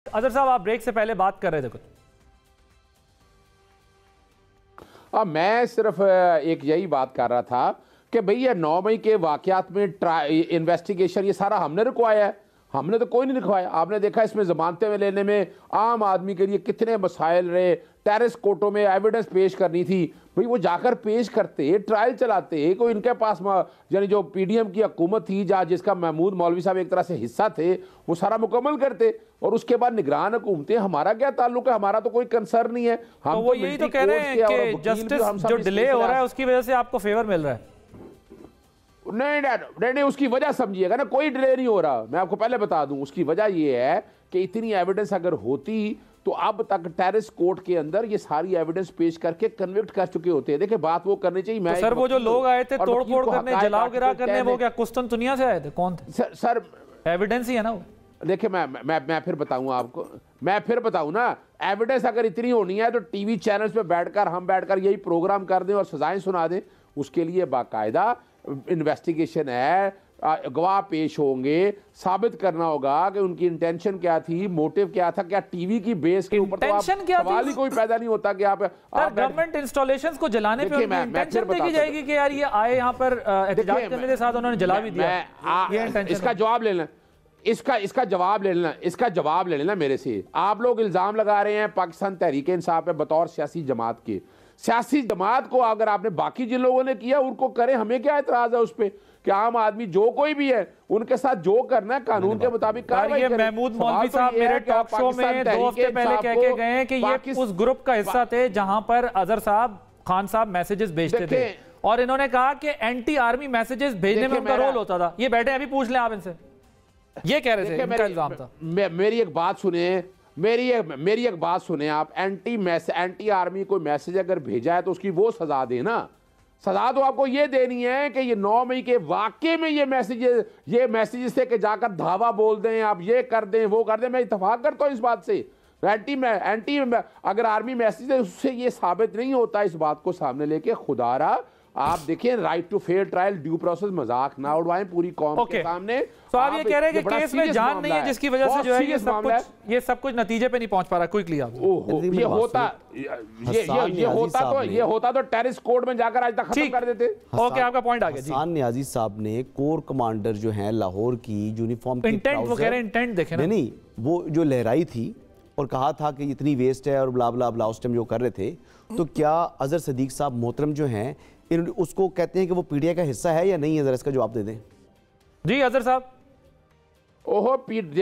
अजहर साहब, आप ब्रेक से पहले बात कर रहे थे कुछ। मैं सिर्फ एक यही बात कर रहा था कि भाई ये 9 मई के वाकयात में इन्वेस्टिगेशन ये सारा हमने रुकवाया है, हमने तो कोई नहीं लिखवाया। आपने देखा इसमें जमानतें लेने में आम आदमी के लिए कितने मसाइल रहे। टेरिस कोर्टों में एविडेंस पेश करनी थी, भाई वो जाकर पेश करते, ट्रायल चलाते। कोई इनके पास यानी जो पीडीएम की हुकूमत थी जहाँ जिसका महमूद मौलवी साहब एक तरह से हिस्सा थे, वो सारा मुकम्मल करते और उसके बाद निगरान हुकूमतें। हमारा क्या ताल्लुक है, हमारा तो कोई कंसर्न नहीं है। हम तो वो यही तो कह रहे हैं कि जस्टिस जो डिले हो रहा है उसकी वजह से आपको फेवर मिल रहा है। नहीं, उसकी वजह समझिएगा ना, कोई डिले नहीं हो रहा। मैं आपको पहले बता दूं, उसकी वजह यह है कि इतनी एविडेंस अगर होती तो अब तक टेरिस कोर्ट के अंदर ये सारी एविडेंस पेश करके कन्विक्ट कर चुके होते हैं। देखिए बात वो करनी चाहिए। मैं तो सर वो जो लोग आए थे तोड़ फोड़ करने, जलाओ गिरा करने, वो क्या कुस्तुनतुनिया से आए थे? कौन थे सर? एविडेंस ही है ना वो। देखिए मैं फिर बताऊं आपको, मैं फिर बताऊं ना, एविडेंस अगर इतनी होनी है तो टीवी चैनल्स पे बैठकर हम बैठकर यही प्रोग्राम कर दें और सजाएं सुना दें। उसके लिए बाकायदा इन्वेस्टिगेशन है, गवाह पेश होंगे, साबित करना होगा कि उनकी इंटेंशन क्या थी, मोटिव क्या था। क्या टीवी की बेस के ऊपर तो सवाल ही कोई पैदा नहीं होता कि आप गवर्नमेंट इंस्टॉलेशंस को जलाने पे इंटेंशन देखी जाएगी कि यार ये आए यहाँ पर एहतजाज करने के साथ उन्होंने जला भी दिया। इसका जवाब ले लेना, इसका जवाब ले लेना मेरे से। आप लोग इल्जाम लगा रहे हैं पाकिस्तान तहरीक इंसाफ पे बतौर सियासी जमात के। सियासी जमात को अगर आपने बाकी जिन लोगों ने किया उनको करें, हमें क्या एतराज है उस पे कि आम आदमी जो कोई भी है उनके साथ जो करना है कानून के मुताबिक कार्रवाई करें। महमूद मौलवी साहब मेरे टॉक शो में 2 हफ्ते पहले कह के गए हैं कि ये उस ग्रुप का हिस्सा थे जहां पर अजहर साहब, खान साहब मैसेजेस भेजते थे और इन्होंने कहा कि एंटी आर्मी मैसेजेस भेजने में उनका रोल होता था। ये बैठे अभी पूछ लें आप इनसे, ये कह रहे थे इनका इल्जाम था। मेरी एक बात सुने, मेरी एक बात सुने आप। एंटी आर्मी कोई मैसेज अगर भेजा है तो उसकी वो सजा देना। सजा तो आपको ये देनी है कि ये 9 मई के वाकये में ये मैसेज से कि जाकर धावा बोल दें, आप ये कर दें वो कर दें। मैं इत्तेफाक करता हूँ इस बात से। एंटी अगर आर्मी मैसेज है उससे ये साबित नहीं होता। इस बात को सामने लेके खुदारा आप देखिए, right to fair trial, due process मजाक ना उड़वाएं पूरी कौम के सामने। तो आप ये कह रहे हैं कि केस में जान नहीं है जिसकी वजह से जो है ये सब कुछ नतीजे पे नहीं पहुंच पा रहा। क्विकली आप ये होता तो टेरिस कोर्ट में जाकर आज तक खत्म कर देते। ओके, आपका पॉइंट आ गया। हसन न्याजी साहब ने कोर कमांडर जो है लाहौर की यूनिफॉर्म की इंटेंट, वो कह रहे हैं इंटेंट देखें ना। नहीं, वो जो लहराई थी और कहा था कि इतनी वेस्ट है और ब्ला ब्ला ब्ला उस टाइम जो कर रहे थे, तो क्या अजहर सदीक साहब मोहतरम जो हैं उसको कहते हैं कि वो पीडीआई का हिस्सा है या नहीं है? जरा इसका जवाब दे दें। जी अजहर साहब। ओहो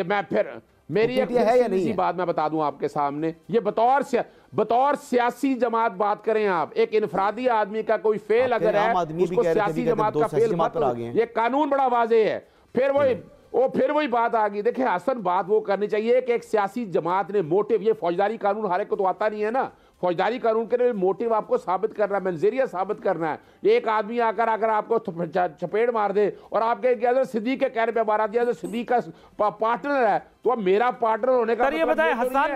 मैं फिर मेरी एक है या नहीं बात मैं बता दूं आपके सामने। ये बतौर सियासी जमात बात करें आप, एक इनफरादी आदमी का कोई फेल अगर है उसको सियासी जमात का फेल मत। ये कानून बड़ा वाज़ेह है। फिर वही बात आ गई। देखिए हसन, बात वो करनी चाहिए कि एक सियासी जमात ने मोटिव, ये फौजदारी कानून हर एक को तो आता नहीं है ना। फौजदारी कानून के लिए मोटिव आपको साबित करना है, मंजरिया साबित करना है। एक आदमी आकर आपको चपेट मार दे और आपके अजहर सिद्दीक के कहने पे मारा दिया, सिद्दीक का पार्टनर है तो अब मेरा पार्टनर होने का ये बताएं, हसन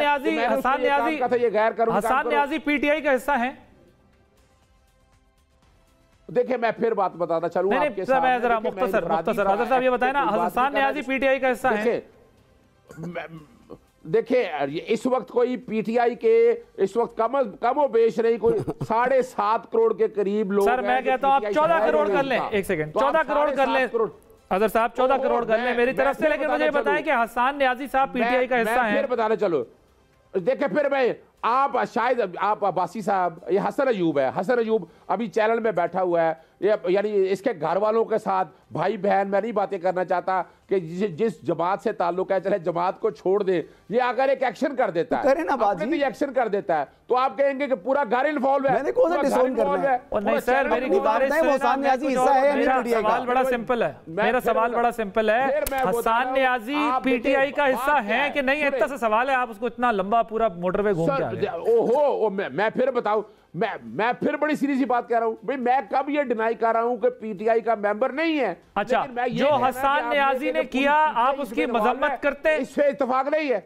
न्याजी पीटीआई का हिस्सा है? देखिए मैं फिर बात बताता चलूं आपके सामने। जरा मुख्तसर अजहर साहब ये बताएं ना, हसन न्याजी पीटीआई का हिस्सा है? देखिए इस वक्त कोई पीटीआई के इस वक्त कम बेश नहीं, कोई 7.5 करोड़ के करीब लोग। सर मैं कहता हूं आप 14 करोड़ कर लें। एक सेकंड, 14 करोड़ कर लें अजहर साहब, 14 करोड़ कर लें मेरी तरफ से। लेकिन मुझे बताएं कि हसन न्याजी साहब पीटीआई का हिस्सा है? फिर बताने चलो। देखिए फिर मैं आप शायद आप अब्बासी साहब, ये हसन अयूब है। हसन अयूब अभी चैनल में बैठा हुआ है। ये यानी इसके घर वालों के साथ भाई बहन, मैं नहीं बातें करना चाहता कि जिस जमात से ताल्लुक है चले जमात को छोड़ दे। ये अगर एक एक्शन कर देता है, करे ना बात जी, एक्शन कर देता है तो आप कहेंगे कि पूरा घर इन्वॉल्व है। मैंने कौन सा डिसोन करना है? नहीं सर, मेरी गुजारिश है, हसन न्याजी हिस्सा है या नहीं पीटीआई का? सवाल बड़ा सिंपल है, मेरा सवाल बड़ा सिंपल है। हसन न्याजी पीटीआई का हिस्सा है कि नहीं? इतना सा सवाल है, आप उसको इतना लंबा पूरा मोटरवे घूम के आ गए। ओहो, मैं फिर बताऊं, मैं फिर बड़ी सीधी सी बात कह रहा हूं भाई। मैं कब ये डिनाई कर रहा हूं कि पीटीआई का मेंबर नहीं है? अच्छा, जो हसन न्याजी ने किया आप उसकी मजम्मत करते हैं? इससे इत्तेफाक नहीं है।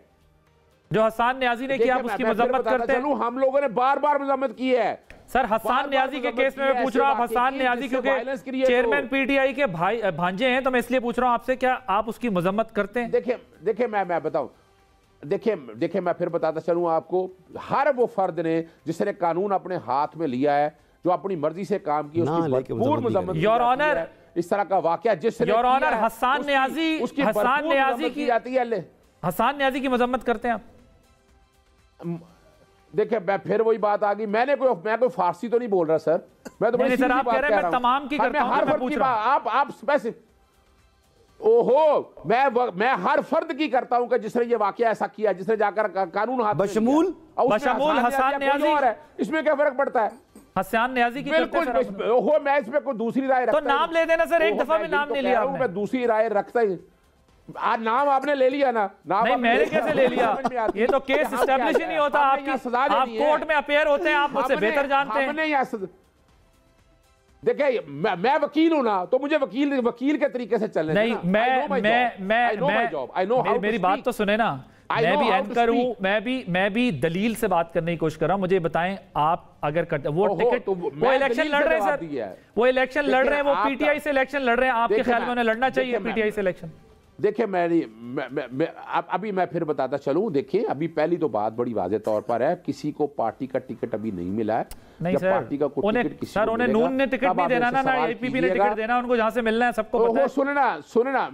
जो हसन न्याजी ने किया आप उसकी मजम्मत करते हैं? हम लोगों ने बार बार मजम्मत की है सर। हसन न्याजी के केस में मैं पूछ रहा हूं, हसन न्याजी क्योंकि चेयरमैन पीटीआई के भांजे हैं तो मैं इसलिए पूछ रहा हूं आपसे, क्या आप उसकी मजम्मत करते हैं? देखिए मैं बताऊं, देखिए मैं फिर बताता चलूं आपको, हर वो फर्द ने जिसने कानून अपने हाथ में लिया है, जो अपनी मर्जी से काम किया, उसकी भरपूर मजम्मत योर ऑनर, इस तरह का वाकया जिसने योर ऑनर हसन न्याजी, उसकी हसन न्याजी की जाती है। हसन न्याजी की मजम्मत करते हैं आप? देखिए मैं फिर वही बात आ गई, मैं कोई फारसी तो नहीं बोल रहा सर, मैं तो नहीं सर, आप कह रहे हैं मैं तमाम की करता हूं, मैं पूछ रहा हूं। आप स्पेसिफिक, ओहो मैं हर फर्द की करता हूं कि जिसने ये वाकया ऐसा किया, जिसने जाकर कानून हाथ में बशमूल हसन न्याजी है, इसमें क्या फर्क पड़ता है? हसन न्याजी की बिल्कुल, ओहो मैं इसमें कोई दूसरी राय तो नाम ले देना सर, एक दफा में नाम नहीं लिया आपने। मैं दूसरी राय रखता ही, आज नाम आपने ले लिया ना, नाम नहीं मैंने कैसे ले लिया? ये तो केस एस्टैब्लिश ही नहीं होता, आप कोर्ट में अपेयर होते हैं, आप मुझसे बेहतर जानते हैं। देखिए मैं वकील हूं ना, तो मुझे वकील के तरीके से चलने नहीं, मेरी बात तो सुने ना, मैं भी एंकर हूं, मैं भी दलील से बात करने की कोशिश कर रहा हूं। मुझे बताएं, आप अगर वो टिकट, वो इलेक्शन लड़ रहे हैं सर, वो इलेक्शन लड़ रहे हैं, वो पीटीआई से इलेक्शन लड़ रहे हैं, आपके ख्याल में उन्हें लड़ना चाहिए पीटीआई से इलेक्शन? देखिए अभी मैं फिर बताता चलूं, देखिए अभी पहली तो बात बड़ी वाज़ेह तौर पर है, किसी को पार्टी का टिकट अभी नहीं मिला है। नहीं सर, पार्टी का कोई टिकट किसी सर उन्हें नून ने टिकट नहीं देना ना एपीपी ने टिकट देना, उनको जहां से मिलना है सबको पता है। सुने ना,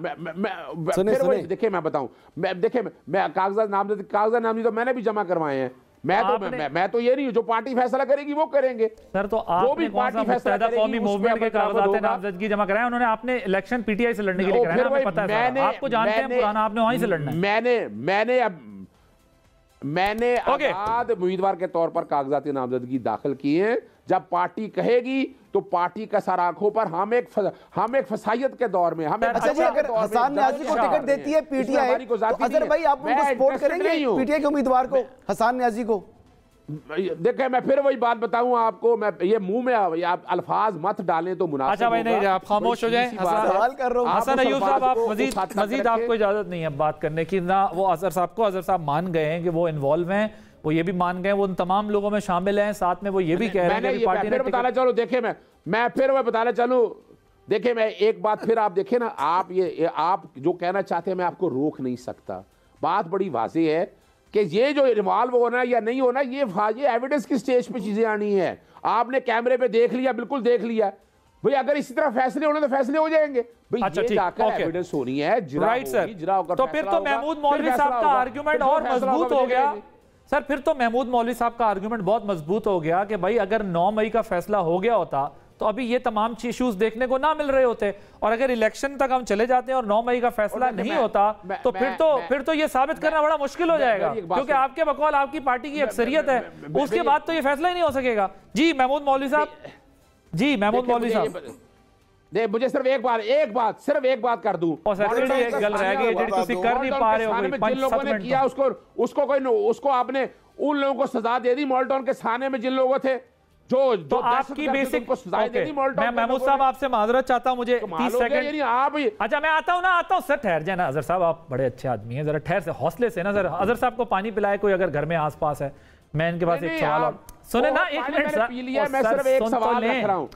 देखिए मैं बताऊं, मैं कागजात नामजद तो मैंने भी जमा करवाए हैं। मैं तो ये नहीं हूं, जो पार्टी फैसला करेगी वो करेंगे सर। तो आपने कौन सा मुत्तहिदा कौमी मूवमेंट के कागजात नामजदगी जमा कराए? उन्होंने आपने इलेक्शन पीटीआई से लड़ने के लिए कराया, आपको पता है, आपको जानते हैं पुराना, आपने वहीं से लड़ना है। मैंने आजाद उम्मीदवार के तौर पर कागजाती नामजदगी दाखिल की है। जब पार्टी कहेगी तो पार्टी का सर आंखों पर, हम एक फसायत के दौर में, हमें अच्छा जी, अगर हसन न्याजी को टिकट देती है पीटीआई, तो अजहर भाई आप उनको सपोर्ट करेंगे पीटीआई के उम्मीदवार को, हसन न्याजी को? देखिए मैं फिर वही बात बताऊं आपको, मैं ये मुंह में आप अल्फाज मत डालें तो मुनासिब। अच्छा भाई नहीं, आप खामोश हो जाएं। सवाल कर रहा हूं हसन अय्यूब साहब, आप मजीद आपको इजाजत नहीं है बात करने की ना। वो अजहर साहब को, अजहर साहब मान गए हैं कि वो इन्वॉल्व हैं, वो ये भी मान गए वो उन तमाम लोगों में शामिल हैं, साथ में वो ये भी कह रहे हैं कि पार्टी ने बताना चलो। देखिए मैं फिर बताना चलूं, देखिए मैं एक बात फिर आप देखिए ना, आप जो कहना चाहते हैं मैं आपको रोक नहीं सकता। बात बड़ी वाज़ेह है कि ये जो रिवॉल्व होना या नहीं होना, ये एविडेंस की स्टेज पे चीजें आनी है। आपने कैमरे पे देख लिया, बिल्कुल देख लिया भाई, अगर इसी तरह फैसले होने तो फैसले हो जाएंगे भाई। अच्छा, ये जाकर एविडेंस होनी है, राइट सर। तो फिर तो महमूद मौलवी साहब का आर्गुमेंट और मजबूत हो गया सर। फिर तो महमूद मौलवी साहब का आर्गुमेंट बहुत मजबूत हो गया कि भाई अगर 9 मई का फैसला हो गया होता तो अभी ये तमाम इश्यूज देखने को ना मिल रहे होते, और अगर इलेक्शन तक हम चले जाते हैं और 9 मई का फैसला नहीं होता तो फिर तो ये साबित करना बड़ा मुश्किल हो जाएगा, क्योंकि आपके बकौल आपकी पार्टी की अक्सरियत है, उसके बाद तो ये फैसला ही नहीं हो सकेगा। जी महमूद मौलवी साहब, जी महमूद मौलवी साहब, मुझे सिर्फ एक बात कर दूं, उसको आपने उन लोगों को सजा दे दी मॉल्टन के थाने में जिन लोगों थे जो आपकी बेसिक को सजा दे दी। मैं महमूद साहब आपसे माजरत चाहता हूं, मुझे 30 सेकंड आप। अच्छा मैं आता हूं सर, ठहर जाए ना अजहर साहब, आप बड़े अच्छे आदमी हैं, जरा ठहर से हौसले से ना सर। अजहर साहब को पानी पिलाए कोई अगर घर में आसपास है। मैं इनके पास एक सवाल और सुने ना, 1 मिनट सर, मैं सिर्फ एक सवाल रख रहा हूं,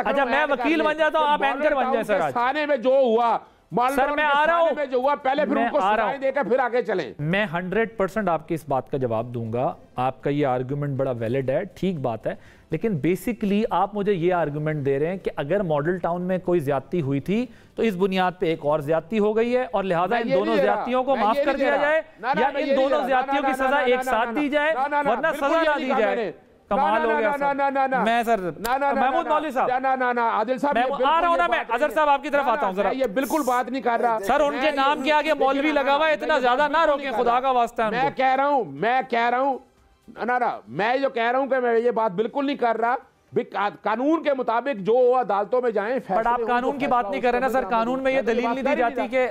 अच्छा मैं वकील बन जाता हूं, आप एंकर बन जाए सर। थाने में जो हुआ सर मैं आ रहा हूं, जो हुआ पहले फिर उनको सजाएं देकर फिर आगे चलें। मैं 100% आपकी इस बात का जवाब दूंगा, आपका ये आर्गुमेंट बड़ा वैलिड है, ठीक बात है, लेकिन बेसिकली आप मुझे ये आर्गुमेंट दे रहे हैं कि अगर मॉडल टाउन में कोई ज्यादती हुई थी तो इस बुनियाद पे एक और ज्यादती हो गई है और लिहाजा इन दोनों ज्यादतियों को माफ कर दिया जाए, या इन दोनों ज्यादतियों की सजा एक साथ दी जाए, वरना सजा ना दी जाए। कमाल हो गया सर। मैं सर महमूद मौलवी साहब, आदिल साहब आ रहा हूं ना, मैं अजहर साहब आपकी तरफ आता हूं जरा। ये बिल्कुल बात नहीं कर रहा सर, उनके नाम के आगे मौलवी लगा हुआ है, इतना ज्यादा ना रोकें खुदा का वास्ता। मैं कह रहा हूं मैं जो कह रहा हूं कि मैं ये बात बिल्कुल नहीं कर रहा। कानून के मुताबिक जो अदालतों में जाएं, बट आप कानून की बात नहीं कर रहे ना सर। कानून में ये दलील नहीं दी जाती कि